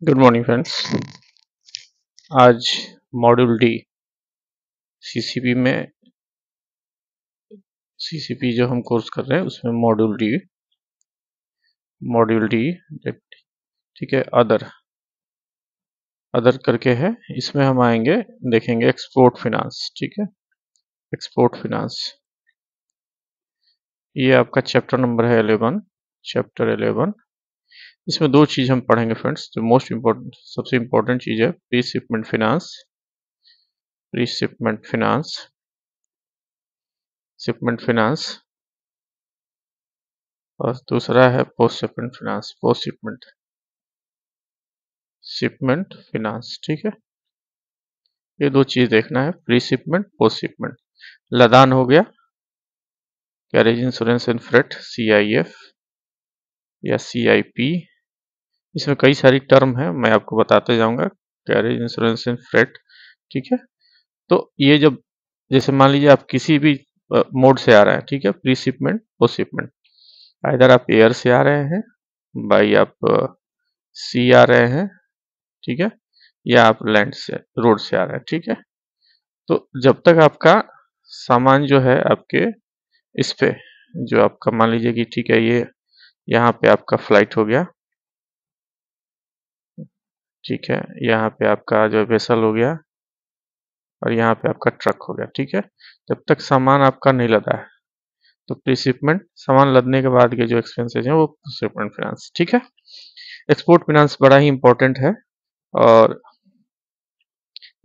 Good morning friends. आज module D CCP में CCP जो हम कोर्स कर रहे हैं उसमें मॉड्यूल डी ठीक है। अदर करके है। इसमें हम आएंगे, देखेंगे एक्सपोर्ट फिनांस। ठीक है, एक्सपोर्ट फिनांस ये आपका चैप्टर नंबर है 11, चैप्टर 11। इसमें दो चीज़ हम पढ़ेंगे फ्रेंड्स। जो मोस्ट इम्पोर्टेंट, सबसे इम्पोर्टेंट चीज़ है pre shipment finance, pre shipment finance, shipment finance. और दूसरा है post shipment finance, post shipment shipment finance. ठीक है, ये दो चीज देखना है, प्री शिपमेंट पोस्ट शिपमेंट। लदान हो गया, carriage insurance and freight, CIF या CIP। इसमें कई सारी टर्म है, मैं आपको बताते जाऊंगा। कैरेज इंश्योरेंस एंड फ्रेट, ठीक है। तो ये जब, जैसे मान लीजिए आप किसी भी मोड से आ रहे हैं, ठीक है, प्री शिपमेंट पोस्ट शिपमेंट। इधर आप एयर से आ रहे हैं, बाई आप सी आ रहे हैं, ठीक है, या आप लैंड से, रोड से आ रहे हैं, ठीक है। तो जब तक आपका सामान जो है आपके इस पे, जो आपका मान लीजिए कि ठीक है, ये यहाँ पे आपका फ्लाइट हो गया, ठीक है, यहाँ पे आपका जो वेसल हो गया, और यहाँ पे आपका ट्रक हो गया, ठीक है। जब तक सामान आपका नहीं लदा है, तो प्री शिपमेंट, सामान लदने के बाद के जो एक्सपेंसेस हैं वो शिपमेंट फाइनेंस, ठीक है। एक्सपोर्ट फाइनेंस बड़ा ही इंपॉर्टेंट है, और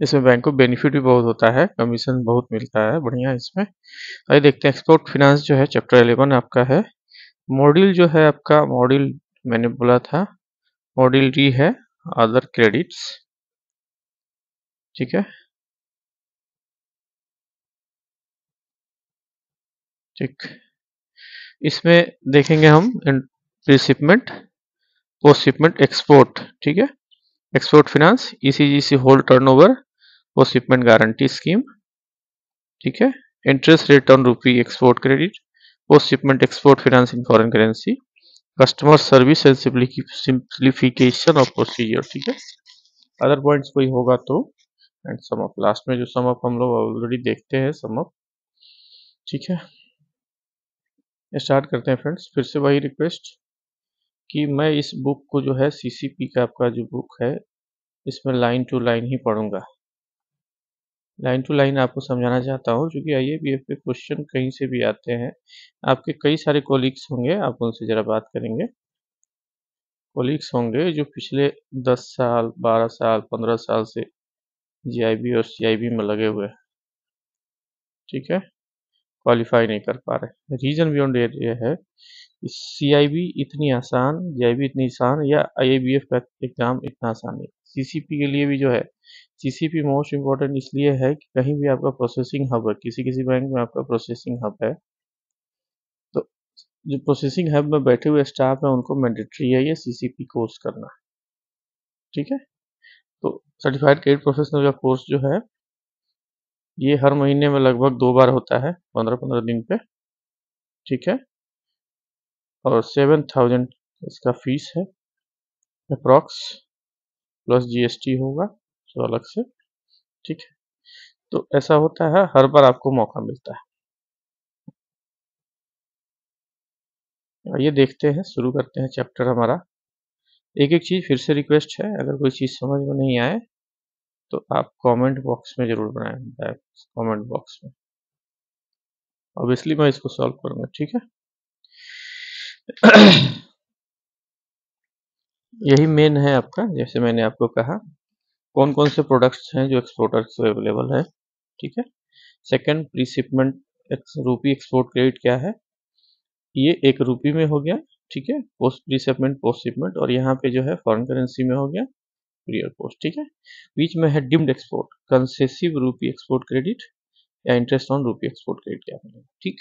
इसमें बैंक को बेनिफिट भी बहुत होता है, कमीशन बहुत मिलता है, बढ़िया इसमें। आइए देखते हैं। एक्सपोर्ट फाइनेंस जो है चैप्टर 11 आपका है। मॉड्यूल जो है आपका, मॉड्यूल मैंने बोला था मॉड्यूल डी है, अदर क्रेडिट्स, ठीक है, ठीक। इसमें देखेंगे हम pre shipment post shipment export, ठीक है। Export finance, ECGC whole turnover, post shipment guarantee scheme, ठीक है। Interest rate on rupee export credit, post shipment export finance in foreign currency, customer service and simplification of procedure, ठीक है। Other points कोई होगा तो, and sum up, last में जो sum up हम लोग ऑलरेडी देखते हैं सम अप, ठीक है। स्टार्ट करते हैं फ्रेंड्स। फिर से वही रिक्वेस्ट कि मैं इस बुक को जो है CCP का आपका जो बुक है, इसमें लाइन टू लाइन ही पढ़ूंगा। लाइन टू लाइन आपको समझाना चाहता हूँ, क्योंकि IAPF के क्वेश्चन कहीं से भी आते हैं। आपके कई सारे कोलिग्स होंगे, आप उनसे ज़रा बात करेंगे। कोलिग्स होंगे जो पिछले 10 साल, 12 साल, 15 साल से GIB और CIB में लगे हुए हैं, ठीक है, क्वालिफाई नहीं कर पा रहे। रीजन बियॉन्ड ये है, CIB इतनी आसान, JIB इतनी आसान, या IABF का एग्जाम इतना आसान नहीं। CCP के लिए भी जो है, CCP मोस्ट इम्पोर्टेंट इसलिए है कि कहीं भी आपका प्रोसेसिंग हब है, किसी किसी बैंक में आपका प्रोसेसिंग हब है, तो जो प्रोसेसिंग हब में बैठे हुए स्टाफ है उनको मैंडेटरी है ये CCP कोर्स करना, ठीक है। तो सर्टिफाइड क्रेडिट प्रोफेशनल का कोर्स जो है, ये हर महीने में लगभग 2 बार होता है, 15-15 दिन पे, ठीक है। और 7,000 इसका फीस है अप्रॉक्स, प्लस GST होगा जो अलग से, ठीक है। तो ऐसा होता है, हर बार आपको मौका मिलता है। ये देखते हैं, शुरू करते हैं चैप्टर हमारा। एक एक चीज़ फिर से रिक्वेस्ट है, अगर कोई चीज़ समझ में नहीं आए तो आप कमेंट बॉक्स में जरूर बनाएं, कमेंट बॉक्स में। ऑब्वियसली मैं इसको सॉल्व करूंगा, ठीक है। यही मेन है आपका, जैसे मैंने आपको कहा कौन कौन से प्रोडक्ट्स हैं जो एक्सपोर्टर्स को अवेलेबल है, ठीक है। सेकंड, प्री शिपमेंट रूपी एक्सपोर्ट क्रेडिट क्या है, ये 1 रुपये में हो गया, ठीक है, post pre shipment post shipment, और यहाँ पे जो है फॉरेन करेंसी में हो गया प्री और पोस्ट, ठीक है। बीच में है डिम्ड एक्सपोर्ट, कंसेसिव रूपी एक्सपोर्ट क्रेडिट, या interest on rupee export credit क्या बनेगा, ठीक।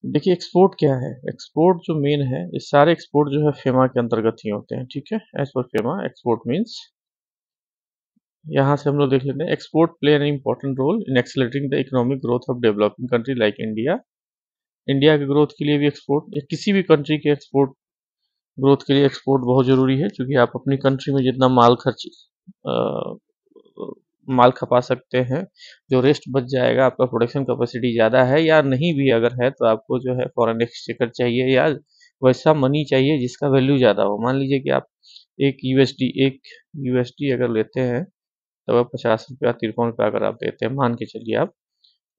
देखिए एक्सपोर्ट क्या है, एक्सपोर्ट जो मेन है, ये सारे एक्सपोर्ट जो है फेमा के अंतर्गत ही होते हैं, ठीक है। As per FEMA export means, यहाँ से हम लोग देख लेते हैं, export play an important role in accelerating the economic growth of developing country like India. India के ग्रोथ के लिए भी एक्सपोर्ट, या किसी भी कंट्री के एक्सपोर्ट ग्रोथ के लिए एक्सपोर्ट बहुत ज़रूरी है, क्योंकि आप अपनी कंट्री में जितना माल खपा सकते हैं, जो रेस्ट बच जाएगा, आपका प्रोडक्शन कैपेसिटी ज़्यादा है या नहीं भी अगर है, तो आपको जो है फॉरेन एक्सचेंजर चाहिए या वैसा मनी चाहिए जिसका वैल्यू ज़्यादा हो। मान लीजिए कि आप एक यूएसडी अगर लेते हैं, तब आप 50 रुपया 53 रुपया अगर आप देते हैं, मान के चलिए आप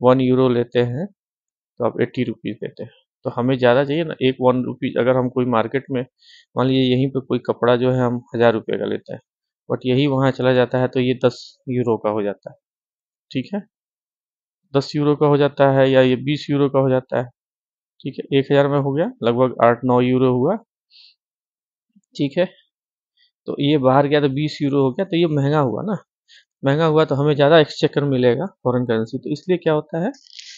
1 यूरो लेते हैं तो आप 80 रुपीज़ देते हैं। तो हमें ज़्यादा चाहिए ना, एक 1 रुपीज़ अगर हम कोई मार्केट में, मान लीजिए यहीं पे कोई कपड़ा जो है हम 1000 रुपये का लेता है, बट यही वहाँ चला जाता है तो ये 10 यूरो का हो जाता है। ठीक है, 10 यूरो का हो जाता है या ये 20 यूरो का हो जाता है। ठीक है, 1000 में हो गया, लगभग 8-9 यूरो हुआ। ठीक है, तो ये बाहर गया तो 20 यूरो हो गया, तो ये महंगा हुआ ना। महंगा हुआ तो हमें ज़्यादा एक्सचेकर मिलेगा फॉरेन करेंसी, तो इसलिए क्या होता है,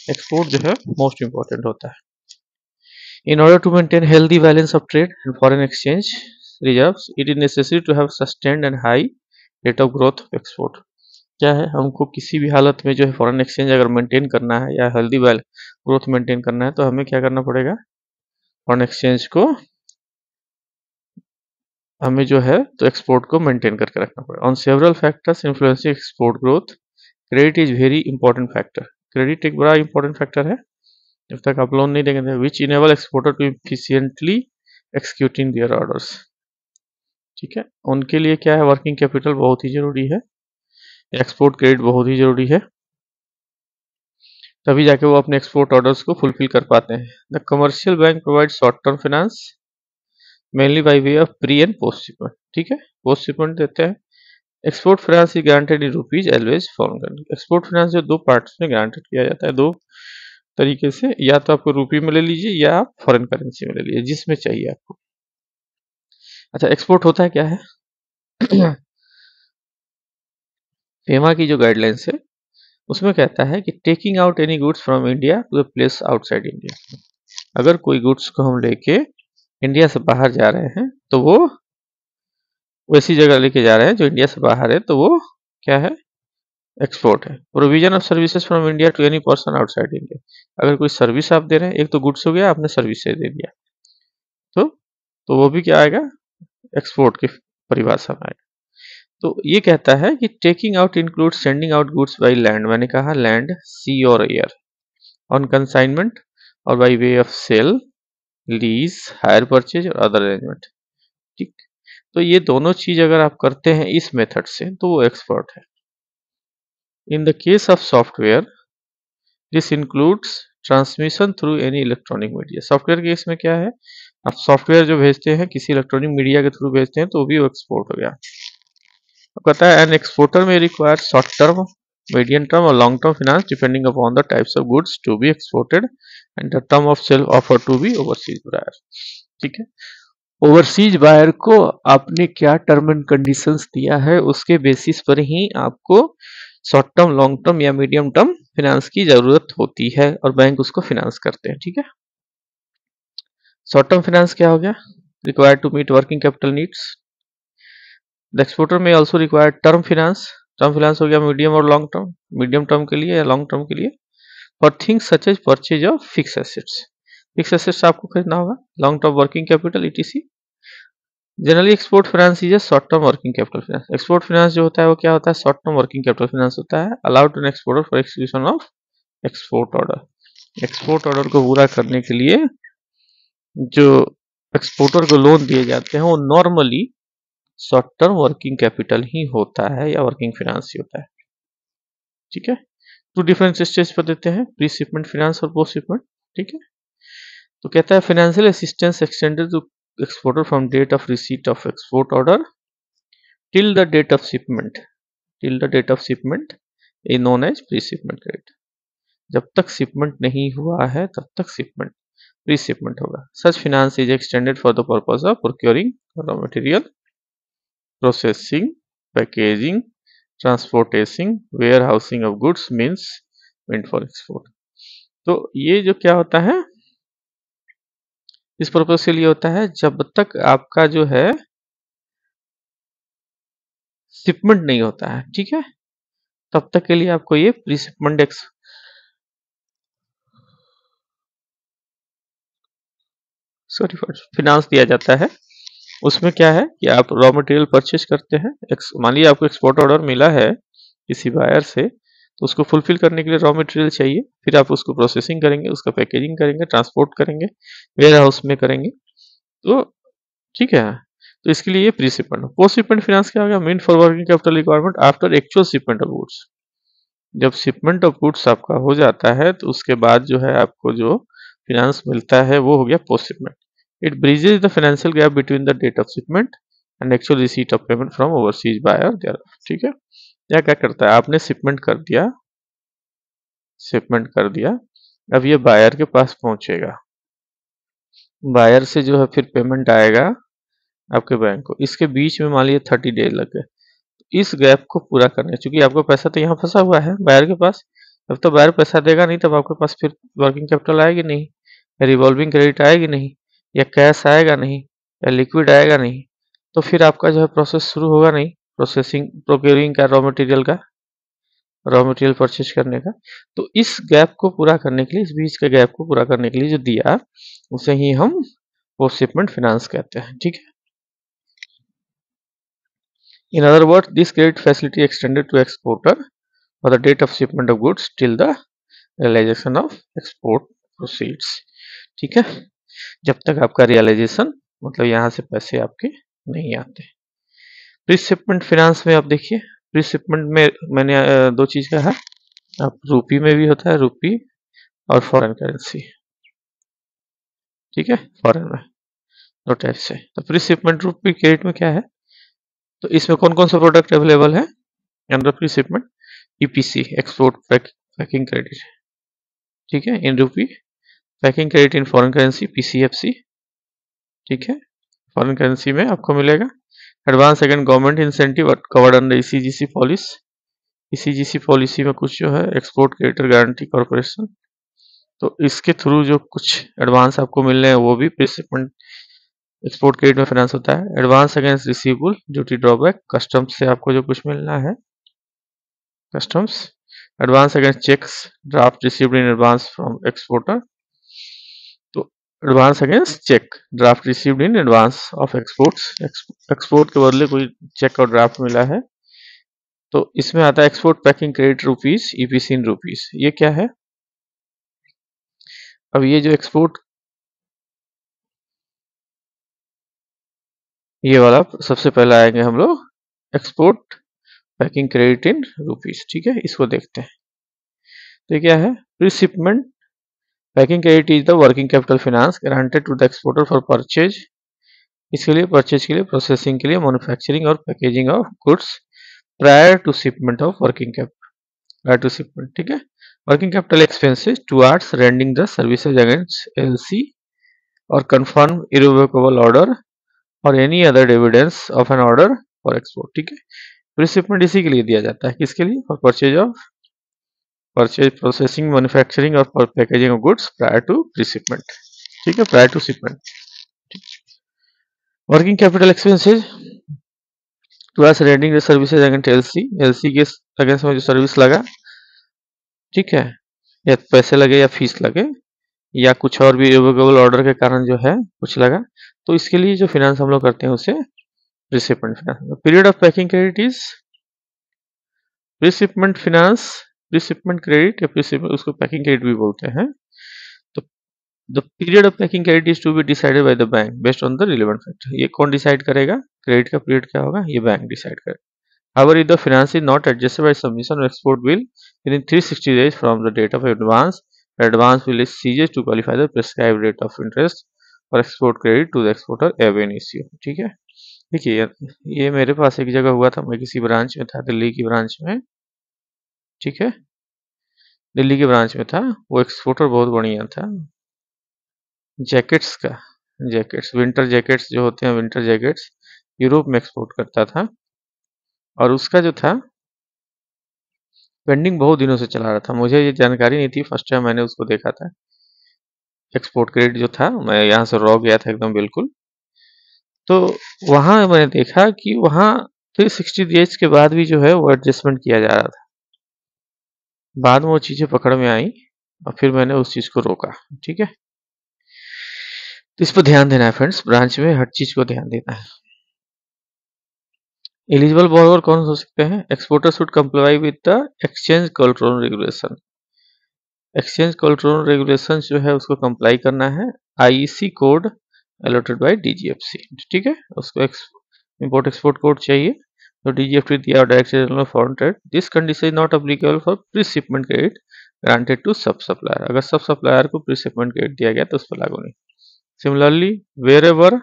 एक्सपोर्ट जो है मोस्ट इंपॉर्टेंट होता है। In order to maintain healthy balance of trade and foreign exchange reserves, it is necessary to have sustained and high rate of growth of export. क्या है, हमको किसी भी हालत में जो है फॉरेन एक्सचेंज अगर मेंटेन करना है या हेल्दी ग्रोथ मेंटेन करना है, तो हमें क्या करना पड़ेगा, फॉरेन एक्सचेंज को हमें जो है तो एक्सपोर्ट को मेंटेन करके रखना पड़ेगा। On several factors influencing export growth, credit is very important factor. Credit एक बड़ा इंपॉर्टेंट फैक्टर है। जब तक आप लोन नहीं देंगे, which enable exporter to efficiently executing their orders. ठीक है, उनके लिए क्या है, वर्किंग कैपिटल बहुत ही जरूरी है, एक्सपोर्ट क्रेडिट बहुत ही जरूरी है, तभी जाके वो अपने एक्सपोर्ट ऑर्डर्स को फुलफिल कर पाते हैं। The commercial bank provide short term finance mainly by way of pre and post shipment. ठीक है, पोस्ट शिपमेंट देते हैं। Export finance is guaranteed in rupees always foreign country. Export finance जो दो पार्ट्स में गारंटेड किया जाता है, दो तरीके से, या तो आपको रुपी में ले लीजिए या आप फॉरेन करेंसी में ले लीजिए, जिसमें चाहिए आपको। अच्छा, एक्सपोर्ट होता है क्या है फेमा की जो गाइडलाइंस है उसमें कहता है कि taking out any goods from India to a place outside India. अगर कोई गुड्स को हम लेके इंडिया से बाहर जा रहे हैं, तो वो वैसी जगह लेके जा रहे हैं जो इंडिया से बाहर है, तो वो क्या है, एक्सपोर्ट है। Provision of services from India to any person outside India. अगर कोई सर्विस आप दे रहे हैं, एक तो गुड्स हो गया, आपने सर्विसेज दे दिया, तो तो वो भी क्या आएगा, एक्सपोर्ट की परिभाषा में आएगा। तो ये कहता है कि taking out include sending out goods by land, मैंने कहा लैंड, सी और एयर, ऑन कंसाइनमेंट और by way of sale, lease, hire purchase और अदर अरेंजमेंट। ठीक, तो ये दोनों चीज अगर आप करते हैं इस मेथड से, तो वो एक्सपर्ट है। इन the case of software, this includes transmission through any electronic media. Software के केस में क्या है, आप सॉफ्टवेयर जो भेजते हैं किसी इलेक्ट्रॉनिक मीडिया के थ्रू भेजते हैं, तो वो भी एक्सपोर्ट हो गया। कहता है an exporter may require short term, medium term और long term finance depending upon the types of goods to be exported and the term of sale offer to be overseas buyer. ठीक है, overseas buyer को आपने क्या term and conditions दिया है, उसके basis पर ही आपको शॉर्ट टर्म, लॉन्ग टर्म या मीडियम टर्म फाइनेंस की जरूरत होती है, और बैंक उसको फाइनेंस करते हैं। ठीक है, शॉर्ट टर्म फाइनेंस क्या हो गया, required to meet working capital needs. The exporter may also require term finance. Term finance हो गया मीडियम और लॉन्ग टर्म, मीडियम टर्म के लिए या लॉन्ग टर्म के लिए, for things such as purchase of fix assets. Fix assets आपको खरीदना होगा, long term working capital ETC. Generally export finance is a short term working capital finance. Export finance जो होता है वो क्या होता है, short term working capital finance होता है, allowed to an exporter for execution of export order. Export order को पूरा करने के लिए जो एक्सपोर्टर को लोन दिए जाते हैं, वो normally short term working capital ही होता है या वर्किंग फाइनेंस ही होता है। ठीक है, टू डिफरेंट स्टेज पर देते हैं, प्री शिपमेंट फाइनेंस और पोस्ट शिपमेंट। ठीक है, तो कहता है financial assistance extended to exporter from date of receipt of export order till the date of shipment. Till the date of shipment is known as pre shipment credit. जब तक shipment नहीं हुआ है तब तक शिपमेंट, प्री शिपमेंट होगा। Such finance is extended for the purpose of procuring raw material, processing, packaging, transportation, warehousing of goods means meant for export. तो ये जो क्या होता है, इस पर्पज के लिए होता है, जब तक आपका जो है शिपमेंट नहीं होता है, ठीक है, तब तक के लिए आपको ये प्री शिपमेंट फाइनेंस दिया जाता है। उसमें क्या है कि आप रॉ मटेरियल परचेज करते हैं, मान लीजिए आपको एक्सपोर्ट ऑर्डर मिला है किसी बायर से, तो उसको फुलफिल करने के लिए रॉ मटेरियल चाहिए, फिर आप उसको प्रोसेसिंग करेंगे, उसका पैकेजिंग करेंगे, ट्रांसपोर्ट करेंगे, वेयर हाउस में करेंगे, तो ठीक है। तो इसके लिए ये pre shipment. Post shipment finance क्या होगा? Mean for working capital requirement after actual shipment of goods. जब शिपमेंट ऑफ गुड्स आपका हो जाता है तो उसके बाद जो है आपको जो फाइनेंस मिलता है वो हो गया post shipment. It bridges the financial gap between the date of shipment and actual receipt of payment from overseas buyer there. ठीक है, यह क्या करता है? आपने शिपमेंट कर दिया, शिपमेंट कर दिया, अब ये बायर के पास पहुंचेगा, बायर से जो है फिर पेमेंट आएगा आपके बैंक को। इसके बीच में मान लीजिए 30 डेज लग गए, इस गैप को पूरा करने, चूंकि आपका पैसा तो यहाँ फंसा हुआ है बायर के पास, जब तो बायर पैसा देगा नहीं तब आपके पास फिर वर्किंग कैपिटल आएगी नहीं, या रिवॉल्विंग क्रेडिट आएगी नहीं, या कैश आएगा नहीं, या लिक्विड आएगा नहीं, तो फिर आपका जो है प्रोसेस शुरू होगा नहीं, प्रोसेसिंग प्रोक्योरिंग का, रॉ मटेरियल का, रॉ मटेरियल परचेज करने का। तो इस गैप को पूरा करने के लिए, इस बीच के गैप को पूरा करने के लिए जो दिया उसे ही हम पोस्ट शिपमेंट फाइनेंस कहते हैं। ठीक है, in other words this credit facility extended to exporter for the date of shipment of goods till the realization of export proceeds। ठीक है, जब तक आपका रियलाइजेशन, मतलब यहाँ से पैसे आपके नहीं आते। प्री शिपमेंट फाइनेंस में आप देखिए, प्री शिपमेंट में मैंने दो चीज कहा, आप रूपी में भी होता है, रूपी और फॉरेन करेंसी। ठीक है, फॉरेन में दो टाइप से। तो प्री शिपमेंट रूपी क्रेडिट में क्या है? तो इसमें कौन कौन सा प्रोडक्ट अवेलेबल है under pre shipment? EPC, export packing credit, ठीक है, in rupee, packing credit in foreign currency, PCFC. ठीक है, फॉरेन करेंसी में आपको मिलेगा advance against government incentive covered under ECGC policy. ECGC policy में कुछ जो है एक्सपोर्ट क्रेडिटर गारंटी कॉर्पोरेशन, तो इसके थ्रू जो कुछ एडवांस आपको मिल रहे हैं वो भी प्री शिपमेंट एक्सपोर्ट क्रेडिट में फाइनेंस होता है। Advance against receivable, duty drawback, customs से आपको जो कुछ मिलना है, customs. Advance against cheques draft received in advance from exporter, तो advance against cheque draft received in advance of exports, export के बदले कोई चेक और ड्राफ्ट मिला है, तो इसमें आता है export packing credit rupees, EPC in rupees. ये क्या है? अब ये जो एक्सपोर्ट, ये वाला सबसे पहले आएंगे हम लोग export packing credit in rupees. ठीक है, इसको देखते हैं। तो ये क्या है? Pre shipment packing credit is the working capital finance granted to the exporter for purchase. इसके लिए परचेज के लिए, प्रोसेसिंग के लिए, मैन्युफैक्चरिंग और packaging of goods prior to shipment of working capital, prior to shipment. ठीक है, working capital expenses towards rendering the services against LC और कंफर्म इररिवोकेबल ऑर्डर और any other evidence of an order for export. ठीक है, pre shipment इसी के लिए दिया जाता है, किसके लिए? For purchase of, purchase, processing, manufacturing और packaging of goods prior to pre shipment. ठीक है, prior to shipment. Working capital expenses towards rendering the services against LC, LC के अगेंस्ट में जो सर्विस लगा, ठीक है, या पैसे लगे या फीस लगे या कुछ और भी रिवोकेबल ऑर्डर के कारण जो है कुछ लगा, तो इसके लिए जो फाइनेंस हम लोग करते हैं उसे pre shipment finance. Period of packing credit is pre shipment finance, pre shipment credit या प्री शिपमेंट, उसको पैकिंग क्रेडिट भी बोलते हैं। तो the period of packing credit is to be decided by the bank based on the relevant factor. ये कौन decide करेगा? Credit का पीरियड क्या होगा? ये बैंक डिसाइड करेगा। However, if the finance is not adjusted by submission of export bill within 360 days from the date of advance, the advance will is ceases to qualify the prescribed rate of interest for export credit to the exporter ab initio। ठीक है, देखिए ये मेरे पास एक जगह हुआ था, मैं किसी ब्रांच में था, दिल्ली की ब्रांच में। ठीक है, दिल्ली की ब्रांच में था, वो एक्सपोर्टर बहुत बढ़िया था, जैकेट्स का, जैकेट्स, विंटर जैकेट्स जो होते हैं, विंटर जैकेट्स यूरोप में एक्सपोर्ट करता था, और उसका जो था पेंडिंग बहुत दिनों से चला रहा था। मुझे ये जानकारी नहीं थी, फर्स्ट टाइम मैंने उसको देखा था। एक्सपोर्ट क्रेडिट जो था, मैं यहाँ से रॉ गया था एकदम बिल्कुल, तो वहाँ मैंने देखा कि वहाँ 360 डेज के बाद भी जो है वो एडजस्टमेंट किया जा रहा था। बाद में वो चीज़ें पकड़ में आई और फिर मैंने उस चीज़ को रोका। ठीक है, तो इस पर ध्यान देना है फ्रेंड्स, ब्रांच में हर चीज को ध्यान देना है। एलिजिबल बोरोवर कौन हो सकते हैं? Exporter should comply with the exchange control regulation. Exchange control regulation जो है उसको कंप्लाई करना है, आईईसी कोड अलॉटेड बाय डीजीएफसी, ठीक है। उसको इंपोर्ट एक्सपोर्ट कोड चाहिए, तो डीजीएफसी दिया direct foreign trade. This condition is not applicable for pre shipment credit granted to sub supplier. अगर सब सप्लायर को प्री शिपमेंट क्रेडिट दिया गया तो उस पर लागू नहीं। Similarly wherever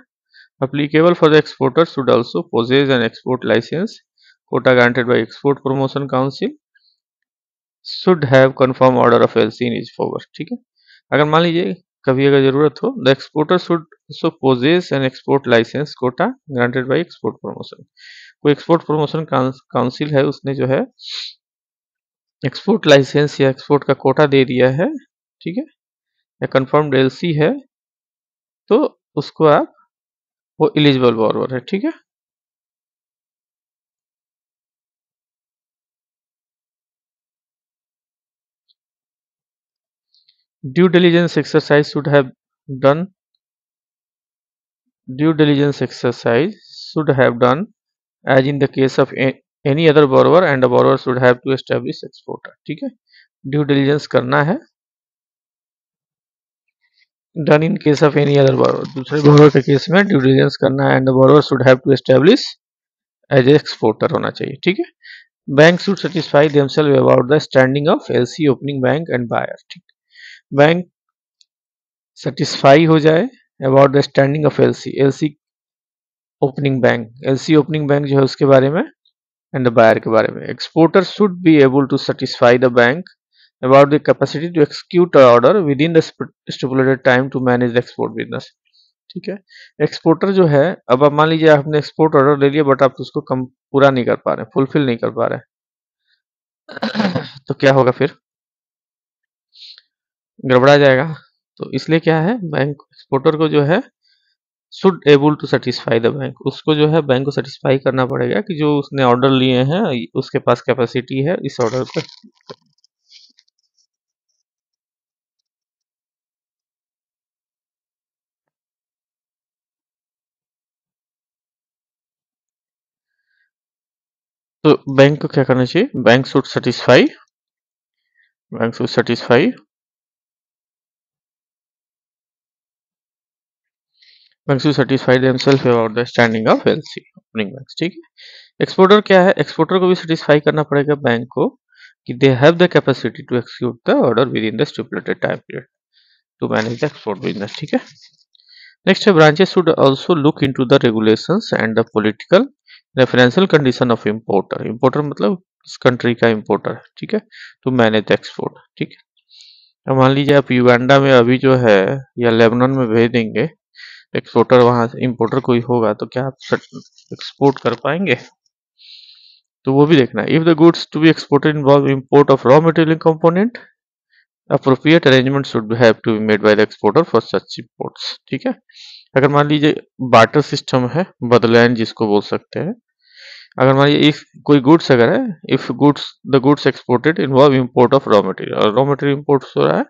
applicable for the exporter should also possess an export license quota granted by Export Promotion Council should have confirm order of LC in his favor, ठीक है। अगर मान लीजिए कभी अगर जरूरत हो, the exporter should also possess an export license quota granted by Export Promotion। कोई एक्सपोर्ट प्रमोशन काउंसिल है, उसने जो है एक्सपोर्ट लाइसेंस या एक्सपोर्ट का कोटा दे दिया है, ठीक है, या कंफर्म्ड एलसी है, तो उसको आप, वो एलिजिबल बॉरोवर है, ठीक है। Due diligence exercise should have done due diligence exercise should have done as in the case of any other borrower, and the borrower should have to establish exporter, ठीक है। ड्यू डिलीजेंस करना है, done in case of any other borrower, दूसरे borrower के केस में due diligence करना है, and the borrower should have to establish as exporter होना चाहिए, ठीक है। Bank should satisfy themselves about the standing of LC opening bank and buyer, ठीक। बैंक सेटिस्फाई हो जाए about the standing of LC, LC opening bank, LC opening bank जो है उसके बारे में, एंड द बायर के बारे में। Exporter should be able to satisfy the bank about the capacity to execute order within the stipulated time to manage the export business, ठीक है। एक्सपोर्टर जो है, अब आप मान लीजिए आपने एक्सपोर्ट ऑर्डर ले लिया बट आप उसको कम पूरा नहीं कर पा रहे, फुलफिल नहीं कर पा रहे, तो क्या होगा फिर? गड़बड़ा जाएगा। तो इसलिए क्या है, बैंक एक्सपोर्टर को जो है should able to satisfy the bank, उसको जो है बैंक को सेटिस्फाई करना पड़ेगा कि जो उसने ऑर्डर लिए हैं उसके पास कैपेसिटी है इस ऑर्डर पर। तो बैंक को क्या करना चाहिए? Bank should satisfy, bank should satisfy bank should satisfy themselves about the standing of LC opening bank, ठीक है। एक्सपोर्टर क्या है? एक्सपोर्टर को भी सेटिस्फाई करना पड़ेगा बैंक को कि they have the capacity to execute the order within the stipulated time period to manage the export business, ठीक है। नेक्स्ट है, branches should also look into the regulations and the political referential condition of importer, importer मतलब किस country का importer है, ठीक है, to manage the export, ठीक है। अब मान लीजिए आप युगांडा में अभी जो है या लेबनान में भेज देंगे एक्सपोर्टर, वहां से इंपोर्टर कोई होगा तो क्या आप एक्सपोर्ट कर पाएंगे? तो वो भी देखना है। If the goods to be exported involve import of raw material component, appropriate arrangement should have to be made by the exporter for such imports, ठीक है। अगर मान लीजिए बार्टर सिस्टम है, बदलैन जिसको बोल सकते हैं, अगर मान लीजिए इफ कोई गुड्स अगर है, if goods the goods exported involve import of raw material, और रॉ मटेरियल इंपोर्ट हो रहा है,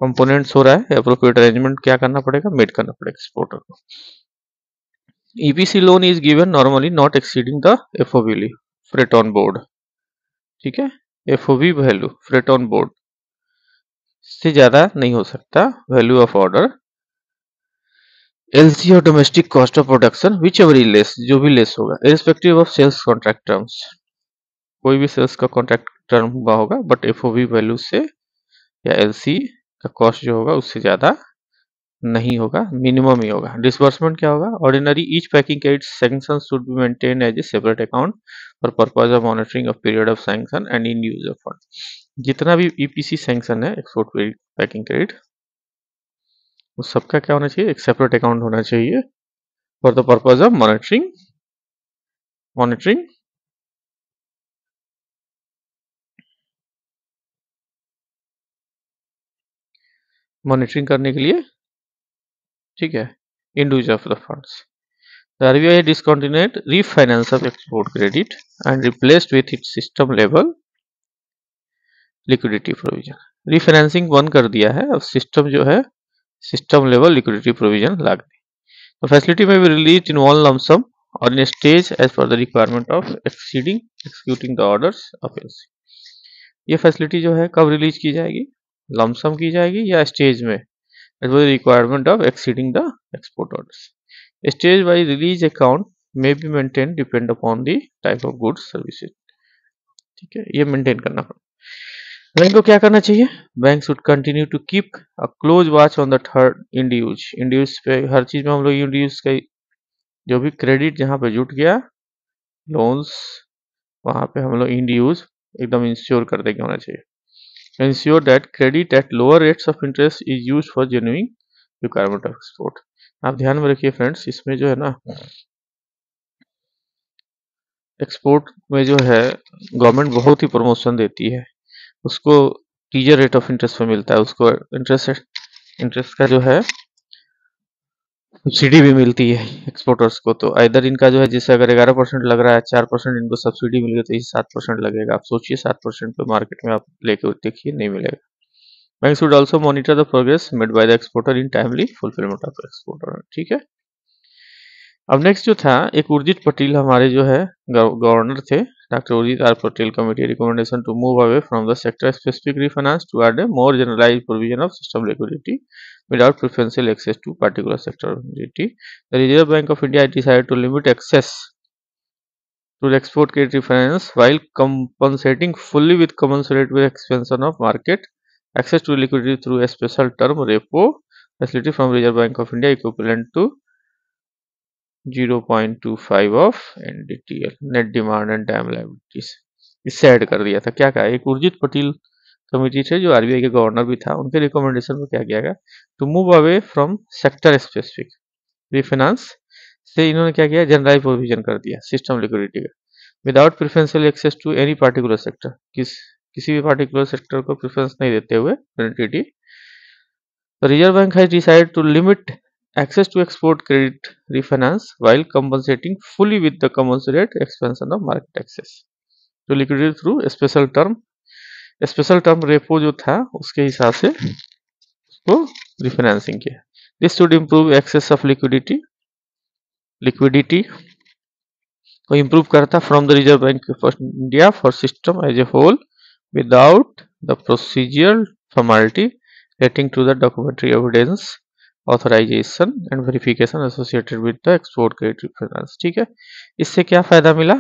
कंपोनेंट्स हो रहा है, अप्रोप्रिएट अरेंजमेंट क्या करना पड़ेगा? मेड करना पड़ेगा एक्सपोर्टर को। EPC loan is given normally not exceeding the FOB value freight on board, ठीक है। FOB value freight on board से ज्यादा नहीं हो सकता वैल्यू ऑफ ऑर्डर, एलसी और domestic cost of production whichever less, जो भी लेस होगा, irrespective of sales contract terms, कोई भी सेल्स का कॉन्ट्रैक्ट टर्म हुआ होगा बट एफओबी वैल्यू से या एलसी का कॉस्ट जो होगा उससे ज्यादा नहीं होगा, मिनिमम ही होगा। डिसबर्समेंट क्या होगा? Ordinary each packing credit sanction should be maintain as a separate account for purpose of monitoring of period of sanction and end use of fund. जितना भी ईपीसी सैंक्शन है, एक्सपोर्ट पैकिंग क्रेडिट, उस सबका क्या होना चाहिए? एक सेपरेट अकाउंट होना चाहिए for the purpose of monitoring monitoring monitoring करने के लिए, ठीक है, इन use of the funds. The RBI discontinued refinance of export credit and replaced with its system level liquidity provision। Refinancing बंद कर दिया है, अब सिस्टम जो है सिस्टम लेवल लिक्विडिटी प्रोविजन लागू। तो फैसिलिटी में भी release in one lump sum और in stage as per the requirement of executing the orders of LC. ये फैसिलिटी जो है कब रिलीज की जाएगी, लमसम की जाएगी या स्टेज में, as per the requirement of exceeding the export orders. Stage wise release account may be maintain depend upon the type of goods services. ठीक है, ये मेंटेन करना पड़ेगा। बैंक को क्या करना चाहिए, bank should continue to keep a close watch on the third end use. End use पे हर चीज में हम लोग इंड्यूज का जो भी क्रेडिट जहाँ पे जुट गया लोन्स, वहां पे हम लोग इंड्यूज एकदम इंश्योर कर देंगे होना चाहिए। Ensure that credit at lower rates of interest is use for genuine requirement of export. आप ध्यान में रखिए फ्रेंड्स, इसमें जो है ना एक्सपोर्ट में जो है गवर्नमेंट बहुत ही प्रमोशन देती है, उसको टीजर रेट ऑफ इंटरेस्ट में मिलता है, उसको इंटरेस्ट का जो है सब्सिडी भी मिलती है एक्सपोर्टर्स को। तो इधर इनका जो है, जैसे अगर 11% लग रहा है, 4% इनको सब्सिडी मिल गई तो ये 7% लगेगा। आप सोचिए 7% पे मार्केट में आप लेके देखिए नहीं मिलेगा। Bank should also monitor the progress made by the exporter in timely fulfilment of exporter. ठीक है, अब नेक्स्ट जो था, एक उर्जित पटेल हमारे जो है गवर्नर थे, doctor Urjit R Patel committee recommendation to move away from the sector specific refinance to add a more generalised provision of system liquidity without preferential access to particular sector liquidity. The Reserve Bank of India decided to limit access to the export credit refinance while compensating fully with commensurate with expansion of market access to liquidity through a special term repo facility from Reserve Bank of India equivalent to 0.25 of NDTL net demand and time liabilities। इससे add कर दिया था। क्या कहा, एक Urjit Patel committee थे जो RBI के गवर्नर भी था, उनके रिकमेंडेशन में क्या किया गया, to move away from sector specific refinance से इन्होंने क्या किया, जनरलाइज प्रोविजन कर दिया सिस्टम लिक्विडिटी का, without preferential access to any particular sector, किसी भी पार्टिकुलर सेक्टर को प्रेफरेंस नहीं देते हुए entity. The Reserve Bank has decided to limit access to export credit refinance while compensating fully with the commensurate expansion of market access to liquidity through special term repo जो था उसके हिसाब से उसको रिफाइनेंसिंग किया। This should improve access of liquidity को improve करता from the Reserve Bank of India for system as a whole without the procedural formality relating to the documentary evidence authorization and verification associated with the export credit refinance। ठीक है, इससे क्या फायदा मिला,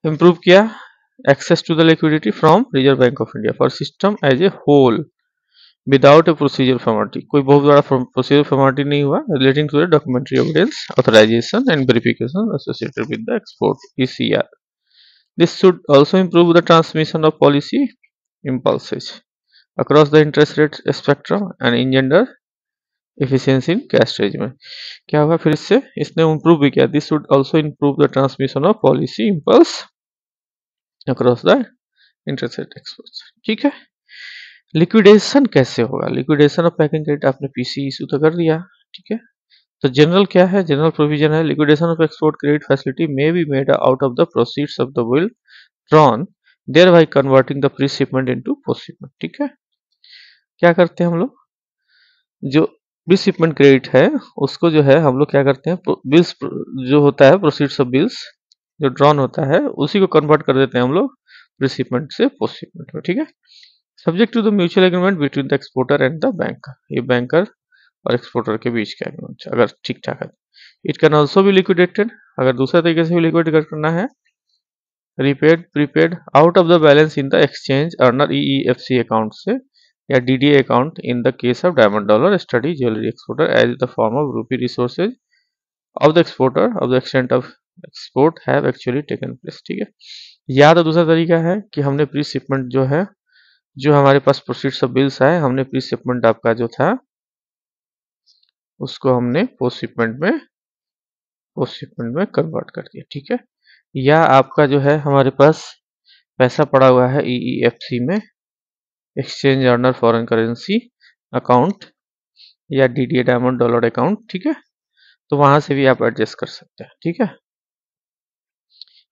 improve किया access to the liquidity from Reserve Bank of India for system as a whole without a procedure formality, कोई बहुत बड़ा प्रोसीजर फॉर्मेलिटी नहीं हुआ, relating to the documentary evidence authorisation and verification associated with the export ECR. This should also improve the transmission of policy impulses across the interest rate spectrum and engender efficiency in cash treasury। क्या होगा फिर इससे, इसने improve भी किया, this should also improve the transmission of policy impulse across the interest rate exports. ठीक है, liquidation कैसे होगा, लिक्विडेशन ऑफ पैकिंग क्रेडिट आपने पीसी इशू तो कर दिया। ठीक है, तो जनरल क्या है, जनरल प्रोविजन है, liquidation of export credit facility may be made out of the proceeds of the bill drawn thereby converting the pre-shipment into post-shipment। ठीक है, क्या करते हैं हम लोग, जो प्री शिपमेंट क्रेडिट है उसको जो है हम लोग क्या करते हैं, बिल्स जो होता है प्रोसीड्स ऑफ बिल्स जो ड्रॉन होता है उसी को कन्वर्ट कर देते हैं हम लोग प्री शिपमेंट से पोस्ट शिपमेंट में। ठीक है, subject to the mutual agreement between the exporter and the banker, ये बैंकर और एक्सपोर्टर के बीच का एग्रीमेंट अगर ठीक ठाक है। इट कैन ऑल्सो भी लिक्विडेटेड, अगर दूसरे तरीके से भी लिक्विडेट करना है, repaid prepaid out of the balance in the exchange earner EEFC account से या DDA account in the case of diamond dollar study jewellery exporter as the form of rupee resources of the exporter of the extent of export have actually taken place. ठीक है, या तो दूसरा तरीका है कि हमने प्री शिपमेंट जो है, जो हमारे पास प्रोसीड्स ऑफ बिल्स आए, हमने प्री शिपमेंट आपका जो था उसको हमने पोस्ट शिपमेंट में कन्वर्ट कर दिया। ठीक है, या आपका जो है हमारे पास पैसा पड़ा हुआ है ईईएफसी में exchange earner foreign currency account या डीडीए डायमंड डॉलर अकाउंट। ठीक है, तो वहां से भी आप एडजस्ट कर सकते हैं। ठीक है,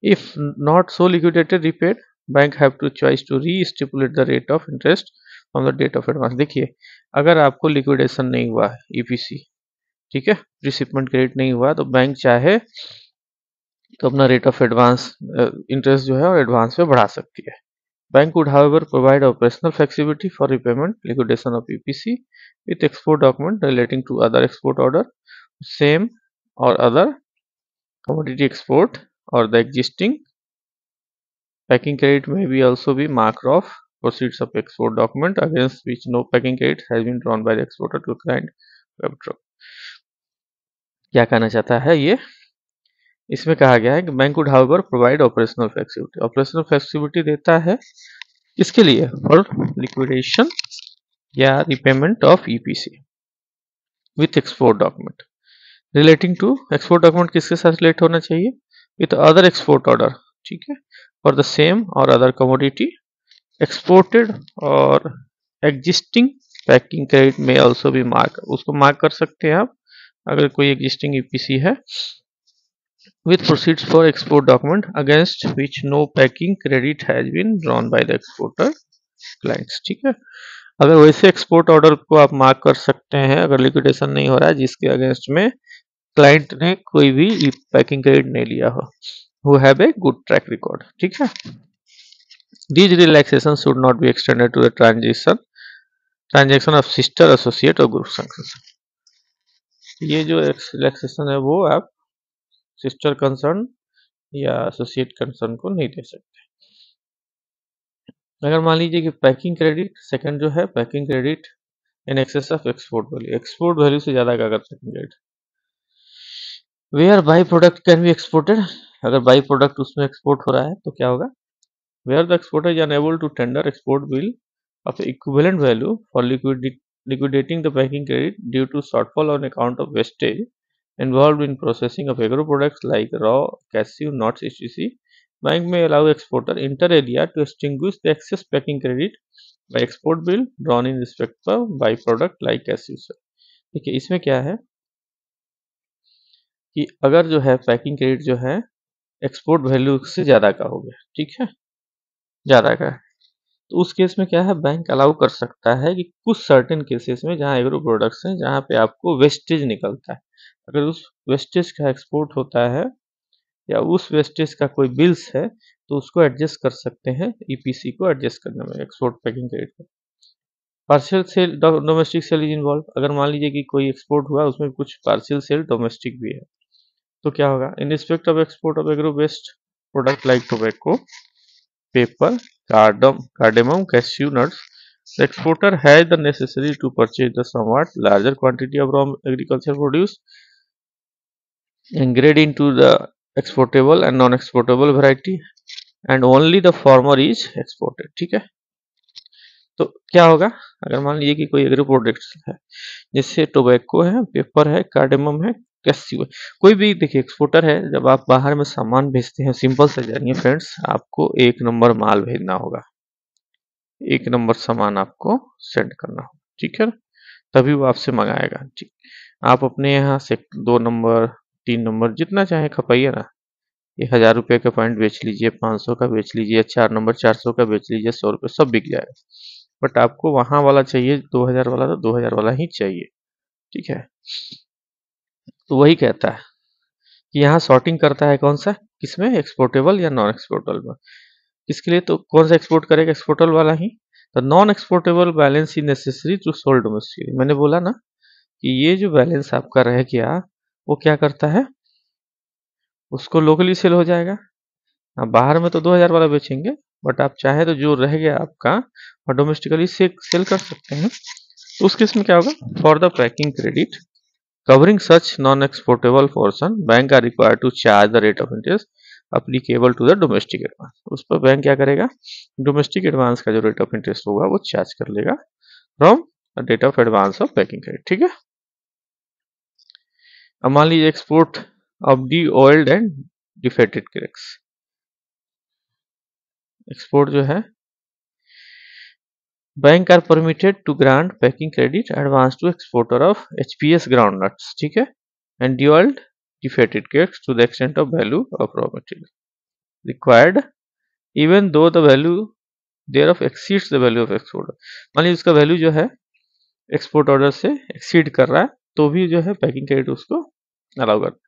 if not so liquidated repaid bank have to choice to restipulate the rate of interest from the date of advance. देखिए अगर आपको लिक्विडेशन नहीं हुआ है ईपीसी, ठीक है, प्रीशिपमेंट क्रेडिट नहीं हुआ, तो बैंक चाहे तो अपना रेट ऑफ एडवांस इंटरेस्ट जो है और एडवांस में बढ़ा सकती है। Bank would however provide operational flexibility for repayment liquidation of EPC with export document relating to other export order, same or other commodity export, or the existing packing credit may be also be marked off proceeds of export document against which no packing credit has been drawn by the exporter to client webdrop। क्या कहना चाहता है ये, इसमें कहा गया है कि bank would however provide operational flexibility, operational flexibility देता है इसके लिए फॉर लिक्विडेशन या repayment of EPC with export document relating to, export document किसके साथ रिलेट होना चाहिए, विथ अदर एक्सपोर्ट ऑर्डर, ठीक है, फॉर द सेम और अदर कमोडिटी एक्सपोर्टेड और एग्जिस्टिंग पैकिंग क्रेडिट में ऑल्सो भी मार्क, उसको मार्क कर सकते हैं आप अगर कोई एग्जिस्टिंग ईपीसी है, with proceeds for export document against which no packing credit has been drawn by the exporter clients। ठीक है, अगर वैसे एक्सपोर्ट ऑर्डर को आप मार्क कर सकते हैं अगर लिक्विडेशन नहीं हो रहा है जिसके अगेंस्ट में क्लाइंट ने कोई भी पैकिंग क्रेडिट नहीं लिया हो, who have a good track record। ठीक है, these relaxations should not be extended to the transaction of sister associate or group sanction। ये जो रिलैक्सेशन है वो आप सिस्टर कंसर्न या एसोसिएट कंसर्न को नहीं दे सकते। अगर मान लीजिए कि पैकिंग क्रेडिट, सेकंड जो है packing credit in excess of export value, export value से ज्यादा का अगर packing credit, where by product can be exported, अगर बाई प्रोडक्ट उसमें एक्सपोर्ट हो रहा है तो क्या होगा, where the exporter is unable to tender export bill of equivalent value for liquidating the packing credit due to shortfall on account of wastage involved in processing of agro products like raw, cashew, nuts, etc. Bank may allow exporter inter alia to extinguish the excess packing credit by export bill drawn in respect of byproduct like cashew। ठीक है, इसमें क्या है कि अगर जो है packing credit जो है एक्सपोर्ट वैल्यू से ज़्यादा का हो गया, ठीक है, ज़्यादा का, तो उस केस में क्या है बैंक अलाउ कर सकता है कि कुछ सर्टेन केसेस में जहां एग्रो प्रोडक्ट्स हैं जहां पे आपको वेस्टेज निकलता है, अगर उस वेस्टेज का एक्सपोर्ट होता है या उस वेस्टेज का कोई बिल्स है तो उसको एडजस्ट कर सकते हैं ईपीसी को एडजस्ट करने में एक्सपोर्ट पैकिंग क्रेडिट का। Partial sale domestic sale is involve, अगर मान लीजिए कि कोई एक्सपोर्ट हुआ उसमें कुछ पार्शियल सेल डोमेस्टिक भी है तो क्या होगा, in respect of export of agro based product like tobacco, paper, cardamom, cashew nuts, the exporter has the necessary to purchase the somewhat larger quantity of raw agricultural produce and grade into the exportable and non-exportable variety and only the former is exported। ठीक है, तो क्या होगा अगर मान लीजिए कि कोई एग्रो प्रोडक्ट्स है जैसे टोबैको है, पेपर है, कार्डेमम है, कैस्यू है, कोई भी देखिए एक्सपोर्टर है, जब आप बाहर में सामान भेजते हैं सिंपल से जानिए फ्रेंड्स, आपको एक नंबर माल भेजना होगा, एक नंबर सामान आपको सेंड करना होगा, ठीक है, तभी वो आपसे मंगाएगा। ठीक, आप अपने यहाँ से 2 नंबर 3 नंबर जितना चाहे खपाइए ना, 1000 रुपये का पॉइंट बेच लीजिए, 500 का बेच लीजिए, 4 नंबर 400 का बेच लीजिए, 100 रुपये सब बिक जाएगा, बट आपको वहां वाला चाहिए 2000 वाला तो 2000 वाला ही चाहिए। ठीक है, तो वही कहता है कि यहाँ सॉर्टिंग करता है कौन सा, किसमें, एक्सपोर्टेबल या नॉन एक्सपोर्टेबल में, किसके लिए, तो कौन सा एक्सपोर्ट करेगा, एक्सपोर्टेबल वाला ही। तो non exportable balance is necessary to sold domestically, मैंने बोला ना कि ये जो बैलेंस आपका रह गया वो क्या करता है, उसको लोकली सेल हो जाएगा। आप बाहर में तो 2000 वाला बेचेंगे, बट आप चाहे तो जो रह गया आपका और डोमेस्टिकली से सेल कर सकते हैं। तो उस केस में क्या होगा, for the packing credit covering such non-exportable portion, bank are required to charge the rate of interest applicable to the domestic advance। उस पर बैंक क्या करेगा, डोमेस्टिक एडवांस का जो रेट ऑफ इंटरेस्ट होगा वो चार्ज कर लेगा from date of advance of packing credit. ठीक है, अब मान लीजिए export of deoiled and defatted cracks, export जो है bank are permitted to grant packing credit advance to exporter of HPS ground nuts, ठीक है, and deoiled defatted cracks to the extent of value of raw material required even though the value thereof exceeds the value of export. मान लीजिए उसका value जो है export order से exceed कर रहा है, तो भी जो है पैकिंग क्रेडिट उसको अलाउ कर।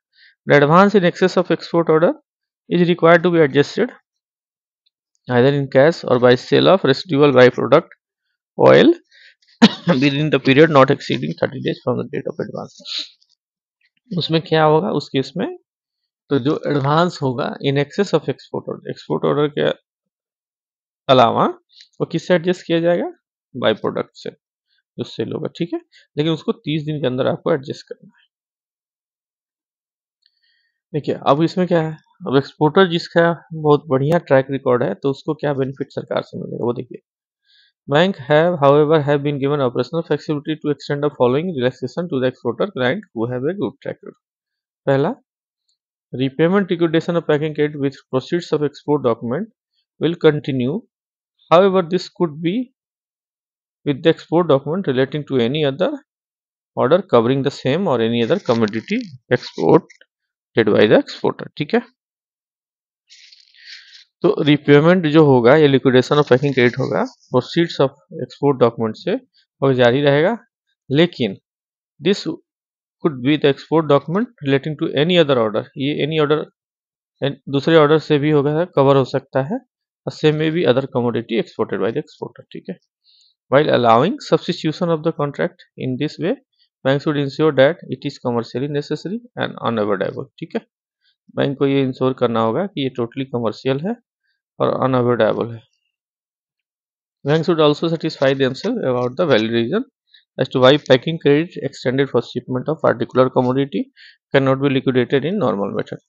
The advance in excess of export order is required to be adjusted either in cash or by sale of residual byproduct oil within the period not exceeding 30 days from the date of advance। उसमें क्या होगा उस case में, तो जो advance होगा इन excess of export order के अलावा वो किससे एडजस्ट किया जाएगा, बाय प्रोडक्ट से, जो सेल होगा, ठीक है। लेकिन उसको 30 दिन के अंदर आपको एडजस्ट करना है। देखिए अब इसमें क्या है, अब एक्सपोर्टर जिसका बहुत बढ़िया ट्रैक रिकॉर्ड है तो उसको क्या बेनिफिट सरकार से मिलेगा वो देखिए। Bank have however have been given operational flexibility to extend the following relaxation to the exporter client who have a good track record। पहला, repayment liquidation of packing credit with proceeds of export document will continue, however this could be with the export document relating to any other order covering the same or any other commodity exported by the exporter, ठीक है। तो repayment जो होगा ये liquidation of packing credit होगा proceeds of export document से और जारी रहेगा, लेकिन this could be the export document relating to any other order, ये एनी ऑर्डर दूसरे ऑर्डर से भी होगा कवर हो सकता है, सेम में भी other commodity exported bye the exporter, ठीक है। while allowing substitution of the contract in this way bank should ensure that it is commercially necessary and unavoidable, ठीक है। बैंक को ये इंश्योर करना होगा कि ये टोटली कमर्शियल है और unavoidable है। Banks should also satisfy themselves about the valid reason as to why packing credit extended for shipment of particular commodity cannot be liquidated in normal method।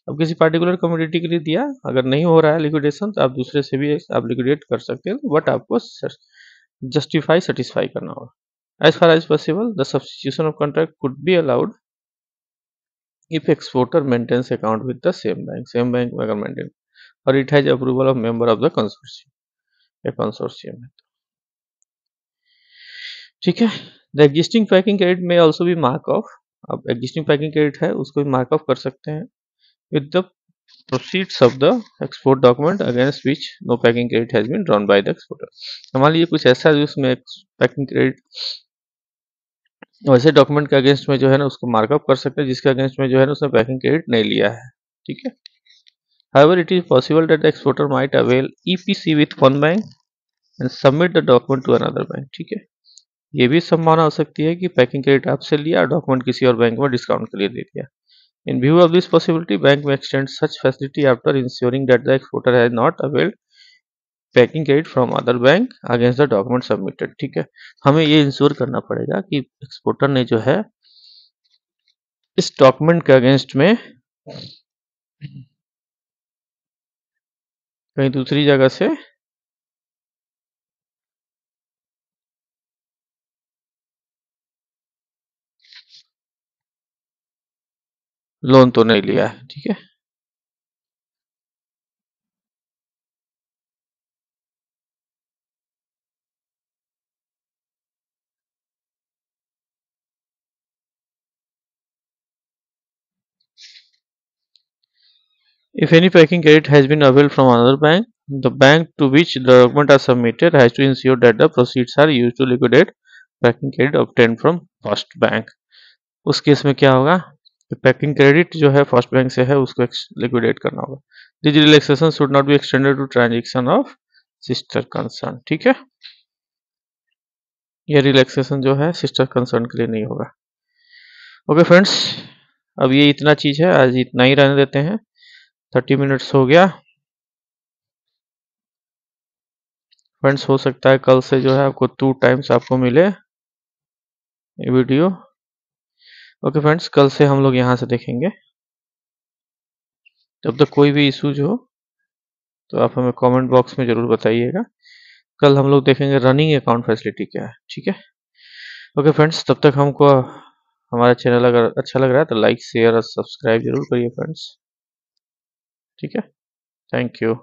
अब किसी particular commodity के लिए दिया, अगर नहीं हो रहा है liquidation तो आप दूसरे से भी आप liquidate कर सकते हैं, बट आपको justify satisfy करना होगा। As far as possible, the substitution of contract could be allowed if exporter maintains account with the same bank में अगर maintain और it has approval of member of the consortium, या consortium है, ठीक है। The existing packing credit में also भी mark off, अब एग्जिस्टिंग पैकिंग क्रेडिट है उसको भी मार्क ऑफ कर सकते हैं with the proceeds of the export document against which no packing credit has been drawn by the exporter. मान लीजिए कुछ ऐसा है जिसमें पैकिंग क्रेडिट वैसे डॉक्यूमेंट के अगेंस्ट में जो है ना उसको मार्कअप कर सकते हैं जिसके अगेंस्ट में जो है ना उसने पैकिंग क्रेडिट नहीं लिया है, ठीक है। However, it is possible that the exporter might avail EPC with one bank and submit the document to another bank, ठीक है। ये भी संभावना हो सकती है कि पैकिंग क्रेडिट आपसे लिया और डॉक्यूमेंट किसी और बैंक में डिस्काउंट के लिए दे दिया। In view of this possibility bank may extend such facility after insuring that the exporter has not availed packing credit from other bank against the document submitted, ठीक है। हमें ये इंश्योर करना पड़ेगा कि एक्सपोर्टर ने जो है इस डॉक्यूमेंट के अगेंस्ट में कहीं दूसरी जगह से लोन तो नहीं लिया है, ठीक है। If any packing credit has been availed from another bank, the bank to which the document are submitted has to ensure that the proceeds are used to liquidate packing credit obtained from first bank। उस case में क्या होगा, packing credit जो है first bank से है उसको liquidate करना होगा। This relaxation should not be extended to transaction of sister concern, ठीक है। ये रिलैक्सेशन जो है सिस्टर कंसर्न के लिए नहीं होगा। ओके फ्रेंड्स, अब ये इतना चीज है, आज इतना ही रहने देते हैं। 30 मिनट्स हो गया फ्रेंड्स, हो सकता है कल से जो है आपको 2 टाइम्स आपको मिले ये वीडियो। ओके फ्रेंड्स, कल से हम लोग यहाँ से देखेंगे। जब तक कोई भी इशूज हो तो आप हमें कमेंट बॉक्स में जरूर बताइएगा। कल हम लोग देखेंगे रनिंग अकाउंट फैसिलिटी क्या है, ठीक है। ओके फ्रेंड्स, तब तक हमको हमारा चैनल अगर अच्छा लग रहा है तो लाइक शेयर और सब्सक्राइब जरूर करिए फ्रेंड्स, ठीक है। Thank you.